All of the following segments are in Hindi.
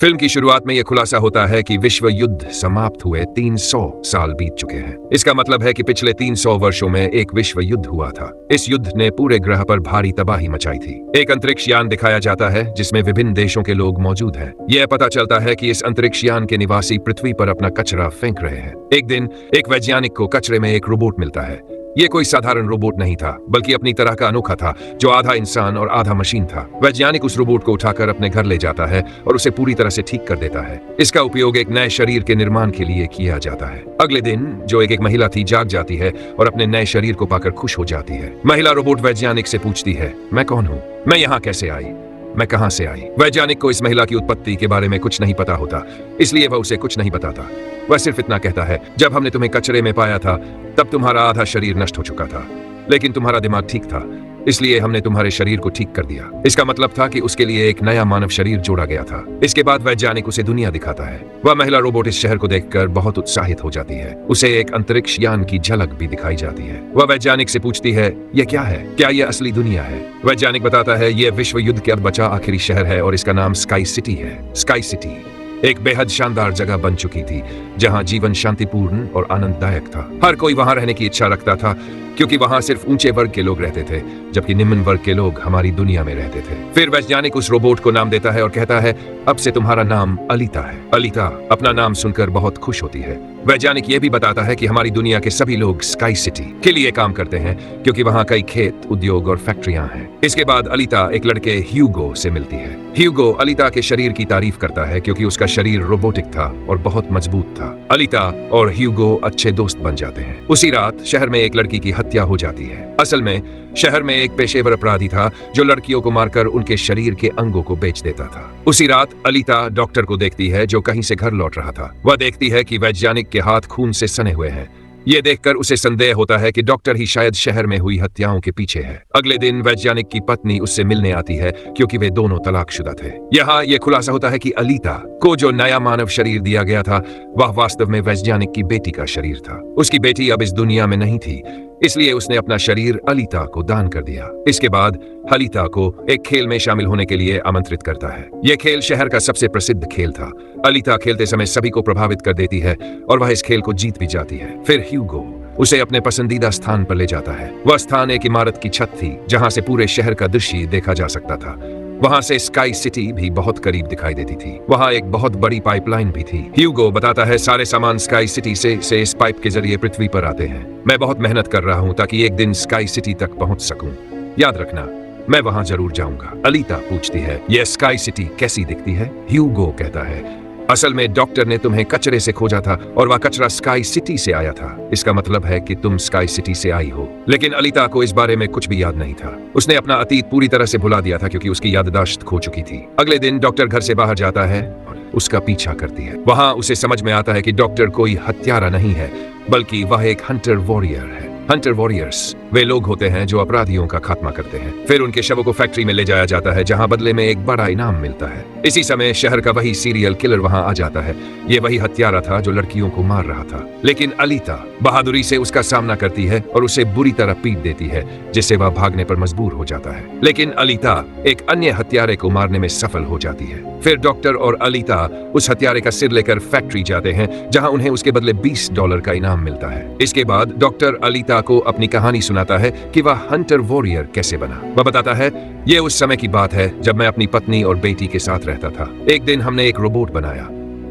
फिल्म की शुरुआत में यह खुलासा होता है कि विश्व युद्ध समाप्त हुए 300 साल बीत चुके हैं। इसका मतलब है कि पिछले 300 वर्षों में एक विश्व युद्ध हुआ था। इस युद्ध ने पूरे ग्रह पर भारी तबाही मचाई थी। एक अंतरिक्ष यान दिखाया जाता है जिसमें विभिन्न देशों के लोग मौजूद हैं। यह पता चलता है कि इस अंतरिक्ष यान के निवासी पृथ्वी पर अपना कचरा फेंक रहे हैं। एक दिन एक वैज्ञानिक को कचरे में एक रोबोट मिलता है। यह कोई साधारण रोबोट नहीं था, बल्कि अपनी तरह का अनोखा था, जो आधा इंसान और आधा मशीन था। वैज्ञानिक उस रोबोट को उठाकर अपने घर ले जाता है और उसे पूरी तरह से ठीक कर देता है। इसका उपयोग एक नए शरीर के निर्माण के लिए किया जाता है। अगले दिन जो एक महिला थी जाग जाती है और अपने नए शरीर को पाकर खुश हो जाती है। महिला रोबोट वैज्ञानिक से पूछती है, मैं कौन हूँ, मैं यहाँ कैसे आई, मैं कहां से आई। वैज्ञानिक को इस महिला की उत्पत्ति के बारे में कुछ नहीं पता होता, इसलिए वह उसे कुछ नहीं बताता। वह सिर्फ इतना कहता है, जब हमने तुम्हें कचरे में पाया था तब तुम्हारा आधा शरीर नष्ट हो चुका था, लेकिन तुम्हारा दिमाग ठीक था, इसलिए हमने तुम्हारे शरीर को ठीक कर दिया। इसका मतलब था कि उसके लिए एक नया मानव शरीर जोड़ा गया था। इसके बाद वैज्ञानिक उसे दुनिया दिखाता है। वह महिला रोबोट इस शहर को देखकर बहुत उत्साहित हो जाती है। उसे एक अंतरिक्ष यान की झलक भी दिखाई जाती है। वह वैज्ञानिक से पूछती है, यह क्या है, क्या यह असली दुनिया है। वैज्ञानिक बताता है, यह विश्व युद्ध के बाद बचा आखिरी शहर है और इसका नाम स्काई सिटी है। स्काई सिटी एक बेहद शानदार जगह बन चुकी थी, जहां जीवन शांतिपूर्ण और आनंददायक था। हर कोई वहां रहने की इच्छा रखता था, क्योंकि वहां सिर्फ ऊंचे वर्ग के लोग रहते थे, जबकि निम्न वर्ग के लोग हमारी दुनिया में रहते थे। फिर वैज्ञानिक उस रोबोट को नाम देता है और कहता है, अब से तुम्हारा नाम अलीता है। अलीता अपना नाम सुनकर बहुत खुश होती है। वैज्ञानिक यह भी बताता है कि हमारी दुनिया के सभी लोग स्काई सिटी के लिए काम करते हैं, क्योंकि वहां कई खेत, उद्योग और फैक्ट्रियां हैं। इसके बाद अलीता एक लड़के ह्यूगो से मिलती है। ह्यूगो अलीता के शरीर की तारीफ करता है, क्योंकि उसका शरीर रोबोटिक था और बहुत मजबूत था। अलीता और ह्यूगो अच्छे दोस्त बन जाते हैं। उसी रात शहर में एक लड़की की हत्या हो जाती है। असल में शहर में एक पेशेवर अपराधी था जो लड़कियों को मारकर उनके शरीर के अंगों को बेच देता था। उसी रात अलीता डॉक्टर को देखती है जो कहीं से घर लौट रहा था। वह देखती है कि वैज्ञानिक के हाथ खून से सने हुए हैं। यह देखकर उसे संदेह होता है कि डॉक्टर ही शायद शहर में हुई हत्याओं के पीछे है। अगले दिन वैज्ञानिक की पत्नी उससे मिलने आती है, क्योंकि वे दोनों तलाकशुदा थे। यहाँ यह खुलासा होता है कि अलीता को जो नया मानव शरीर दिया गया था, वह वास्तव में वैज्ञानिक की बेटी का शरीर था। उसकी बेटी अब इस दुनिया में नहीं थी, इसलिए उसने अपना शरीर अलीता को दान कर दिया। इसके बाद अलीता को एक खेल में शामिल होने के लिए आमंत्रित करता है। यह खेल शहर का सबसे प्रसिद्ध खेल था। अलीता खेलते समय सभी को प्रभावित कर देती है और वह इस खेल को जीत भी जाती है। फिर ह्यूगो उसे अपने पसंदीदा स्थान पर ले जाता है। वह स्थान एक इमारत की छत थी, जहां से पूरे शहर का दृश्य देखा जा सकता था। वहां से स्काई सिटी भी बहुत करीब दिखाई देती थी। वहां एक बहुत बड़ी पाइपलाइन भी थी। ह्यूगो बताता है, सारे सामान स्काई सिटी से इस पाइप के जरिए पृथ्वी पर आते हैं। मैं बहुत मेहनत कर रहा हूं ताकि एक दिन स्काई सिटी तक पहुंच सकूं। याद रखना, मैं वहां जरूर जाऊंगा। अलीता पूछती है, यह स्काई सिटी कैसी दिखती है। ह्यूगो कहता है, असल में डॉक्टर ने तुम्हें कचरे से खोजा था और वह कचरा स्काई सिटी से आया था। इसका मतलब है कि तुम स्काई सिटी से आई हो। लेकिन अलीता को इस बारे में कुछ भी याद नहीं था। उसने अपना अतीत पूरी तरह से भुला दिया था, क्योंकि उसकी याददाश्त खो चुकी थी। अगले दिन डॉक्टर घर से बाहर जाता है और उसका पीछा करती है। वहां उसे समझ में आता है कि डॉक्टर कोई हत्यारा नहीं है, बल्कि वह एक हंटर वॉरियर है। हंटर वॉरियर्स वे लोग होते हैं जो अपराधियों का खात्मा करते हैं। फिर उनके शवों को फैक्ट्री में ले जाया जाता है, जहां बदले में एक बड़ा इनाम मिलता है। इसी समय शहर का वही सीरियल किलर वहां आ जाता है। ये वही हत्यारा था जो लड़कियों को मार रहा था। लेकिन अलीता बहादुरी से उसका सामना करती है और उसे बुरी तरह पीट देती है, जिससे वह भागने पर मजबूर हो जाता है। लेकिन अलीता एक अन्य हत्यारे को मारने में सफल हो जाती है। फिर डॉक्टर और अलीता उस हत्यारे का सिर लेकर फैक्ट्री जाते हैं, जहां उन्हें उसके बदले $20 का इनाम मिलता है। इसके बाद डॉक्टर अलीता को अपनी कहानी सुनाता है कि वह हंटर वॉरियर कैसे बना। वह बताता है, यह उस समय की बात है जब मैं अपनी पत्नी और बेटी के साथ रहता था। एक दिन हमने एक रोबोट बनाया,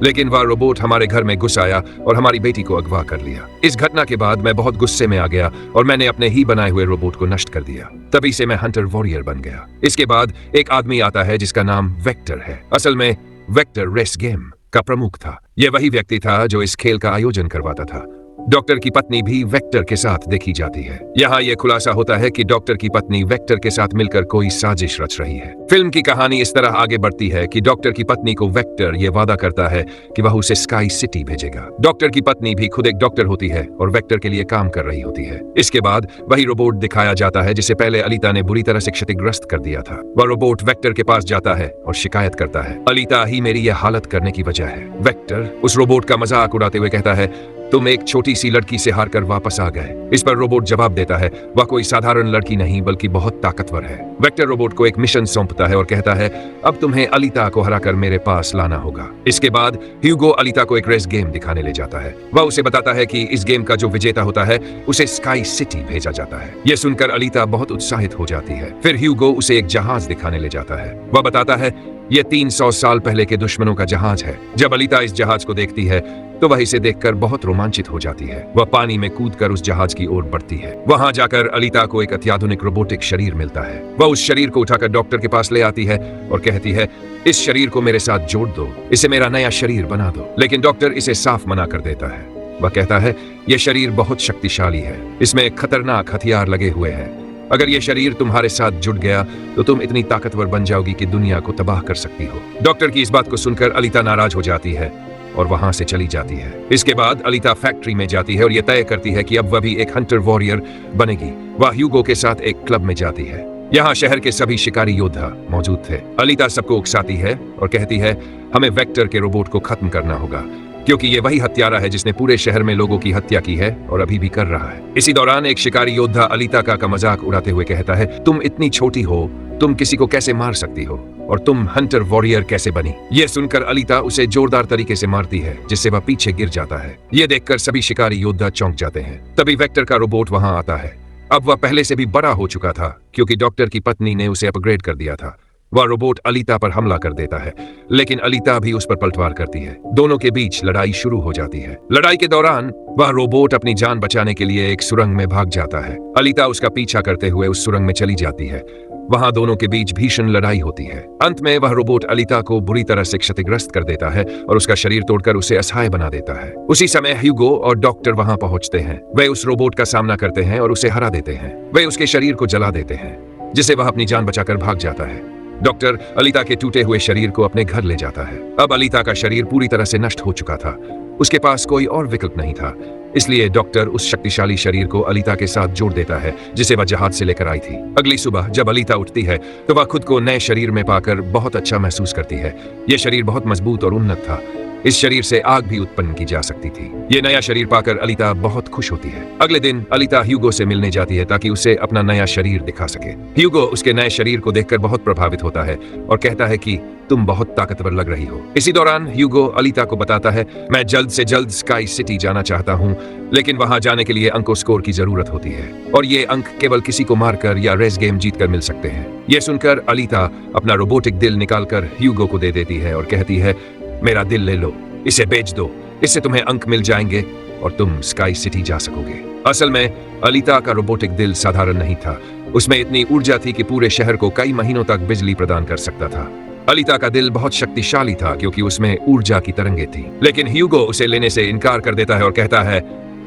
लेकिन वह रोबोट हमारे घर में घुस आया और हमारी बेटी को अगवा कर लिया। इस घटना के बाद मैं बहुत गुस्से में आ गया और मैंने अपने ही बनाए हुए रोबोट को नष्ट कर दिया। तभी से मैं हंटर वॉरियर बन गया। इसके बाद एक आदमी आता है जिसका नाम वेक्टर है। असल में वेक्टर रेस गेम का प्रमुख था। यह वही व्यक्ति था जो इस खेल का आयोजन करवाता था। डॉक्टर की पत्नी भी वेक्टर के साथ देखी जाती है। यहाँ यह खुलासा होता है कि डॉक्टर की पत्नी वेक्टर के साथ मिलकर कोई साजिश रच रही है। फिल्म की कहानी इस तरह आगे बढ़ती है कि डॉक्टर की पत्नी को वेक्टर यह वादा करता है कि वह उसे स्काई सिटी भेजेगा। डॉक्टर की पत्नी भी खुद एक डॉक्टर होती है और वेक्टर के लिए काम कर रही होती है। इसके बाद वही रोबोट दिखाया जाता है जिसे पहले अलीता ने बुरी तरह से क्षतिग्रस्त कर दिया था। वह रोबोट वेक्टर के पास जाता है और शिकायत करता है, अलीता ही मेरी यह हालत करने की वजह है। वेक्टर उस रोबोट का मजाक उड़ाते हुए कहता है, तुम एक छोटी सी लड़की से हारकर वापस आ गए। इस पर रोबोट जवाब देता है वह कोई साधारण लड़की नहीं बल्कि बहुत ताकतवर है। वेक्टर रोबोट को एक मिशन सौंपता है और कहता है अब तुम्हें अलीता को हराकर मेरे पास लाना होगा। इसके बाद ह्यूगो अलीता को एक रेस गेम दिखाने ले जाता है। वह उसे बताता है कि इस गेम का जो विजेता होता है उसे स्काई सिटी भेजा जाता है। यह सुनकर अलीता बहुत उत्साहित हो जाती है। फिर ह्यूगो उसे एक जहाज दिखाने ले जाता है। वह बताता है यह 300 साल पहले के दुश्मनों का जहाज है। जब अलीता इस जहाज को देखती है तो वह इसे देखकर बहुत रोमांचित हो जाती है। वह पानी में कूदकर उस जहाज की ओर बढ़ती है। वहां जाकर अलीता को एक अत्याधुनिक रोबोटिक शरीर मिलता है। वह उस शरीर को उठाकर डॉक्टर के पास ले आती है और कहती है इस शरीर को मेरे साथ जोड़ दो, इसे मेरा नया शरीर बना दो। लेकिन डॉक्टर इसे साफ मना कर देता है। वह कहता है यह शरीर बहुत शक्तिशाली है, इसमें खतरनाक हथियार लगे हुए हैं। अगर यह शरीर तुम्हारे साथ जुड़ गया तो तुम इतनी ताकतवर बन जाओगी कि दुनिया को तबाह कर सकती हो। डॉक्टर की इस बात को सुनकर अलीता नाराज हो जाती है और वहां से चली जाती है। इसके बाद अलीता फैक्ट्री में जाती है और यह तय करती है कि अब वह भी एक हंटर वॉरियर बनेगी। वह ह्यूगो के साथ एक क्लब में जाती है। यहाँ शहर के सभी शिकारी योद्धा मौजूद थे। अलीता सबको उकसाती है और कहती है हमें वेक्टर के रोबोट को खत्म करना होगा, क्योंकि ये वही हत्यारा है जिसने पूरे शहर में लोगों की हत्या की है और अभी भी कर रहा है। इसी दौरान एक शिकारी योद्धा अलीता का मजाक उड़ाते हुए कहता है तुम इतनी छोटी हो, तुम किसी को कैसे मार सकती हो, और तुम हंटर वॉरियर कैसे बनी। यह सुनकर अलीता उसे जोरदार तरीके से मारती है जिससे वह पीछे गिर जाता है। यह देखकर सभी शिकारी योद्धा चौंक जाते हैं। तभी वेक्टर का रोबोट वहां आता है। अब वह पहले से भी बड़ा हो चुका था क्योंकि डॉक्टर की पत्नी ने उसे अपग्रेड कर दिया था। वह रोबोट अलीता पर हमला कर देता है, लेकिन अलीता भी उस पर पलटवार करती है। दोनों के बीच लड़ाई शुरू हो जाती है। लड़ाई के दौरान वह रोबोट अपनी जान बचाने के लिए एक सुरंग में भाग जाता है। अलीता उसका पीछा करते हुए उस सुरंग में चली जाती है। वहां दोनों के बीच भीषण लड़ाई होती है। अंत में वह रोबोट अलीता को बुरी तरह से क्षतिग्रस्त कर देता है और उसका शरीर तोड़कर उसे असहाय बना देता है। उसी समय ह्यूगो और डॉक्टर वहां पहुंचते हैं। वे उस रोबोट का सामना करते हैं और उसे हरा देते हैं। वे उसके शरीर को जला देते हैं जिसे वह अपनी जान बचाकर भाग जाता है। डॉक्टर अलीता के टूटे हुए शरीर को अपने घर ले जाता है। अब अलीता का शरीर पूरी तरह से नष्ट हो चुका था। उसके पास कोई और विकल्प नहीं था, इसलिए डॉक्टर उस शक्तिशाली शरीर को अलीता के साथ जोड़ देता है जिसे वह जहाज से लेकर आई थी। अगली सुबह जब अलीता उठती है तो वह खुद को नए शरीर में पाकर बहुत अच्छा महसूस करती है। यह शरीर बहुत मजबूत और उन्नत था। इस शरीर से आग भी उत्पन्न की जा सकती थी। ये नया शरीर पाकर अलीता बहुत खुश होती है। अगले दिन अलीता ह्यूगो से मिलने जाती है ताकि उसे अपना नया शरीर दिखा सके। ह्यूगो उसके नए शरीर को देखकर बहुत प्रभावित होता है और कहता है कि तुम बहुत ताकतवर लग रही हो। इसी दौरान ह्यूगो अलीता को बताता है मैं जल्द से जल्द स्काई सिटी जाना चाहता हूँ, लेकिन वहां जाने के लिए अंकों स्कोर की जरूरत होती है और ये अंक केवल किसी को मारकर या रेस गेम जीतकर मिल सकते हैं। ये सुनकर अलीता अपना रोबोटिक दिल निकालकर ह्यूगो को दे देती है और कहती है मेरा दिल ले लो, इसे बेच दो, इससे तुम्हें अंक मिल जाएंगे और तुम स्काई सिटी जा सकोगे। असल में अलीता का रोबोटिक दिल साधारण नहीं था। उसमें इतनी ऊर्जा थी कि पूरे शहर को कई महीनों तक बिजली प्रदान कर सकता था। अलीता का दिल बहुत शक्तिशाली था क्योंकि उसमें ऊर्जा की तरंगे थी। लेकिन ह्यूगो उसे लेने से इनकार कर देता है और कहता है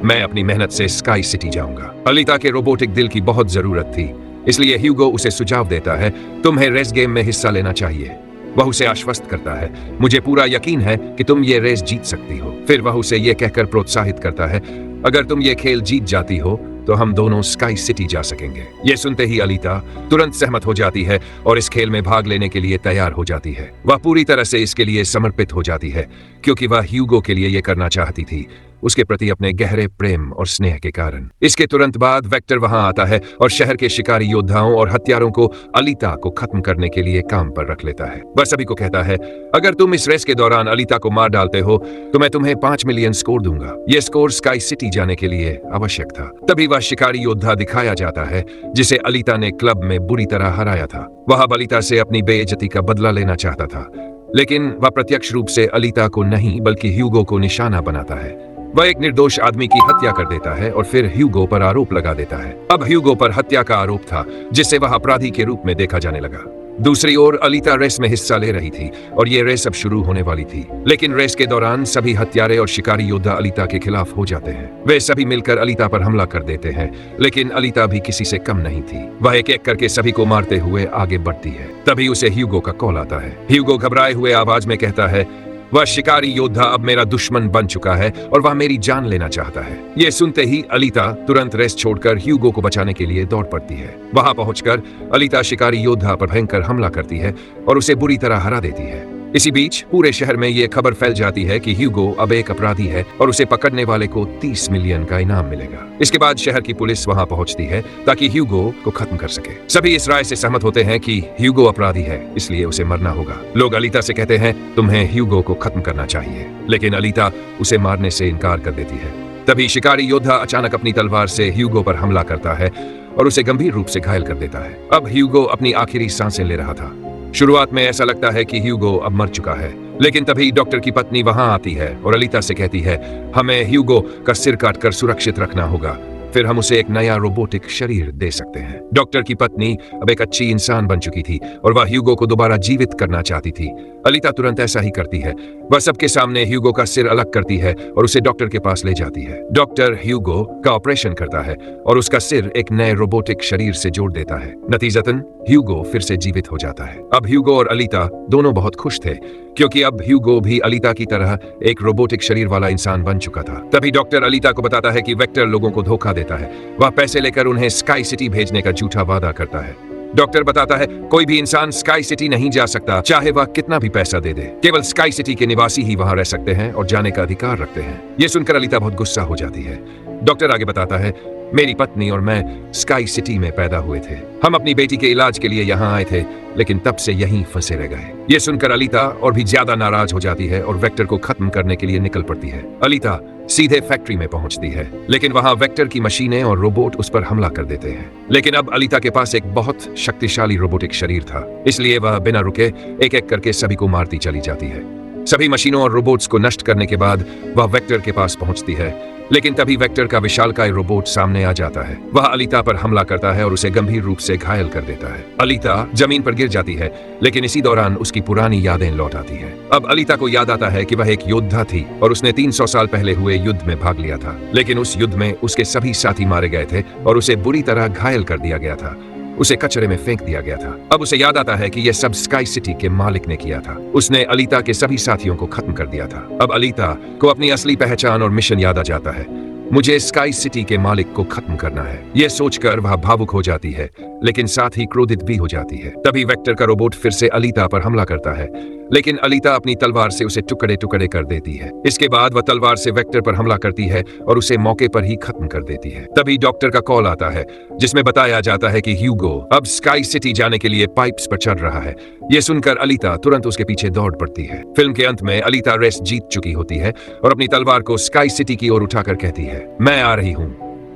मैं अपनी मेहनत से स्काई सिटी जाऊंगा। अलीता के रोबोटिक दिल की बहुत जरूरत थी, इसलिए ह्यूगो उसे सुझाव देता है तुम्हें रेस गेम में हिस्सा लेना चाहिए। वह उसे आश्वस्त करता है मुझे पूरा यकीन है कि तुम ये रेस जीत सकती हो। फिर वह उसे ये कहकर प्रोत्साहित करता है अगर तुम ये खेल जीत जाती हो तो हम दोनों स्काई सिटी जा सकेंगे। ये सुनते ही अलीता तुरंत सहमत हो जाती है और इस खेल में भाग लेने के लिए तैयार हो जाती है। वह पूरी तरह से इसके लिए समर्पित हो जाती है क्योंकि वह ह्यूगो के लिए ये करना चाहती थी, उसके प्रति अपने गहरे प्रेम और स्नेह के कारण। इसके तुरंत बाद वेक्टर वहां आता है और शहर के शिकारी योद्धाओं और हत्यारों को अलीता को खत्म करने के लिए काम पर रख लेता है। वह सभी को कहता है अगर तुम इस रेस के दौरान अलीता को मार डालते हो तो मैं तुम्हें 5 मिलियन स्कोर दूंगा। यह स्कोर स्काई सिटी जाने के लिए आवश्यक था। तभी वह शिकारी योद्धा दिखाया जाता है जिसे अलीता ने क्लब में बुरी तरह हराया था। वह अलीता से अपनी बेइज्जती का बदला लेना चाहता था, लेकिन वह प्रत्यक्ष रूप से अलीता को नहीं बल्कि ह्यूगो को निशाना बनाता है। वह एक निर्दोष आदमी की हत्या कर देता है और फिर ह्यूगो पर आरोप लगा देता है। अब ह्यूगो पर हत्या का आरोप था जिससे वह अपराधी के रूप में देखा जाने लगा। दूसरी ओर अलीता रेस में हिस्सा ले रही थी और ये रेस अब शुरू होने वाली थी। लेकिन रेस के दौरान सभी हत्यारे और शिकारी योद्धा अलीता के खिलाफ हो जाते हैं। वे सभी मिलकर अलीता पर हमला कर देते हैं, लेकिन अलीता भी किसी से कम नहीं थी। वह एक एक करके सभी को मारते हुए आगे बढ़ती है। तभी उसे ह्यूगो का कॉल आता है। ह्यूगो घबराए हुए आवाज में कहता है वह शिकारी योद्धा अब मेरा दुश्मन बन चुका है और वह मेरी जान लेना चाहता है। यह सुनते ही अलीता तुरंत रेस छोड़कर ह्यूगो को बचाने के लिए दौड़ पड़ती है। वहां पहुंचकर अलीता शिकारी योद्धा पर भयंकर हमला करती है और उसे बुरी तरह हरा देती है। इसी बीच पूरे शहर में ये खबर फैल जाती है कि ह्यूगो अब एक अपराधी है और उसे पकड़ने वाले को 30 मिलियन का इनाम मिलेगा। इसके बाद शहर की पुलिस वहां पहुंचती है ताकि ह्यूगो को खत्म कर सके। सभी इस राय से सहमत होते हैं कि ह्यूगो अपराधी है, इसलिए उसे मरना होगा। लोग अलीता से कहते हैं तुम्हें ह्यूगो को खत्म करना चाहिए, लेकिन अलीता उसे मारने से इनकार कर देती है। तभी शिकारी योद्धा अचानक अपनी तलवार से ह्यूगो पर हमला करता है और उसे गंभीर रूप से घायल कर देता है। अब ह्यूगो अपनी आखिरी सांसें ले रहा था। शुरुआत में ऐसा लगता है कि ह्यूगो अब मर चुका है, लेकिन तभी डॉक्टर की पत्नी वहां आती है और अलीता से कहती है हमें ह्यूगो का सिर काटकर सुरक्षित रखना होगा, फिर हम उसे एक नया रोबोटिक शरीर दे सकते हैं। डॉक्टर की पत्नी अब एक अच्छी इंसान बन चुकी थी और वह ह्यूगो को दोबारा जीवित करना चाहती थी। अलीता तुरंत ऐसा ही करती है। वह सबके सामने ह्यूगो का सिर अलग करती है और उसे डॉक्टर के पास ले जाती है। डॉक्टर ह्यूगो का ऑपरेशन करता है और उसका सिर एक नए रोबोटिक शरीर से जोड़ देता है। नतीजतन ह्यूगो फिर से जीवित हो जाता है। अब ह्यूगो और अलीता दोनों बहुत खुश थे, क्योंकि अब ह्यूगो भी अलीता की तरह एक रोबोटिक शरीर वाला इंसान बन चुका था। तभी डॉक्टर अलीता को बताता है कि वेक्टर लोगों को धोखा देता है। वह पैसे लेकर उन्हें स्काई सिटी भेजने का झूठा वादा करता है। डॉक्टर बताता है कोई भी इंसान स्काई सिटी नहीं जा सकता, चाहे वह कितना भी पैसा दे दे। केवल स्काई सिटी के निवासी ही वहां रह सकते हैं और जाने का अधिकार रखते हैं। ये सुनकर अलीता बहुत गुस्सा हो जाती है। डॉक्टर आगे बताता है मेरी पत्नी और मैं स्काई सिटी में पैदा हुए थे। हम अपनी बेटी के इलाज के लिए यहाँ आए थे, लेकिन तब से यहीं फंसे रह गए। ये सुनकर अलीता और भी ज्यादा नाराज हो जाती है और वेक्टर को खत्म करने के लिए निकल पड़ती है। अलीता सीधे फैक्ट्री में पहुंचती है, लेकिन वहां वेक्टर की मशीनें और रोबोट उस पर हमला कर देते हैं। लेकिन अब अलीता के पास एक बहुत शक्तिशाली रोबोटिक शरीर था, इसलिए वह बिना रुके एक एक करके सभी को मारती चली जाती है। सभी मशीनों और रोबोट्स को नष्ट करने के बाद वह वेक्टर के पास पहुंचती है, लेकिन तभी वेक्टर का विशालकाय रोबोट सामने आ जाता है। वह अलीता पर हमला करता है और उसे गंभीर रूप से घायल कर देता है। अलीता जमीन पर गिर जाती है, लेकिन इसी दौरान उसकी पुरानी यादें लौट आती हैं। अब अलीता को याद आता है कि वह एक योद्धा थी और उसने 300 साल पहले हुए युद्ध में भाग लिया था, लेकिन उस युद्ध में उसके सभी साथी मारे गए थे और उसे बुरी तरह घायल कर दिया गया था। उसे कचरे में फेंक दिया गया था। अब उसे याद आता है कि यह सब स्काई सिटी के मालिक ने किया था। उसने अलीता के सभी साथियों को खत्म कर दिया था। अब अलीता को अपनी असली पहचान और मिशन याद आ जाता है। मुझे स्काई सिटी के मालिक को खत्म करना है। यह सोचकर वह भावुक हो जाती है, लेकिन साथ ही क्रोधित भी हो जाती है। तभी वेक्टर का रोबोट फिर से अलीता पर हमला करता है, लेकिन अलीता अपनी तलवार से उसे टुकड़े टुकड़े कर देती है। इसके बाद वह तलवार से वेक्टर पर हमला करती है और उसे मौके पर ही खत्म कर देती है। तभी डॉक्टर का कॉल आता है, जिसमें बताया जाता है कि ह्यूगो अब स्काई सिटी जाने के लिए पाइप्स पर चढ़ रहा है। यह सुनकर अलीता तुरंत उसके पीछे दौड़ पड़ती है। फिल्म के अंत में अलीता रेस जीत चुकी होती है और अपनी तलवार को स्काई सिटी की ओर उठाकर कहती है मैं आ रही हूं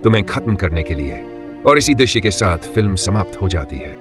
तुम्हें खत्म करने के लिए। और इसी दृश्य के साथ फिल्म समाप्त हो जाती है।